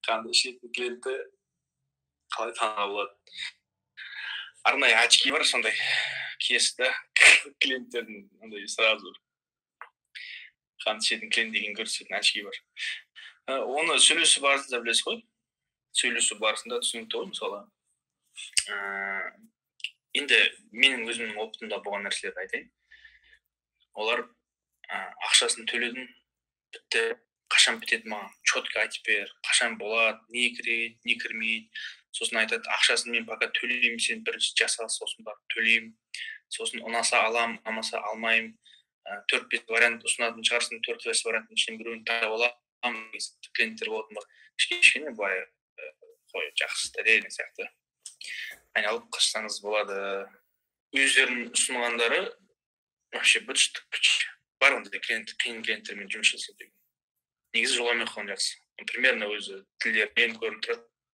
қандай шетел клиентті қалай тануға болады? Арнайы очки бар, сондай киесіз да клиенттердің андай сразу қандай шетел клиент деген көрсететін очки бар. Оны сөйлесу барысында білесіз ғой. Сөйлесу барысында түсінікті ғой, мысалы. Енді менің өзімнің опытымда болған нәрселерді айтайын. Олар ақшасын төледің, бітті, қашан бітеді маған четко айтып бер, қашан болады, не кіреді, не кірмейді. Сосын айтады, ақшасын мен пока төлеймін, сен бірінші жаса, сосын барып төлеймін. Сосын ұнаса алам, ұнамаса алмаймын. 4-5 вариант ұсынатын шығарсын, 4-5 варианттың ішінен біреуін таңдап аламын. Клиенттер болатын бар. Кішкене былай жақсы деген сияқты. Айналып қашсаңыз болады. Өздерінің ұсынғандары вообще быт-шыт бар ондай қиын клиенттермен жұмыс жасау деген. Негізі жоламай қалған жақсы. Примерно өзі тілдермен көрініп тұрады.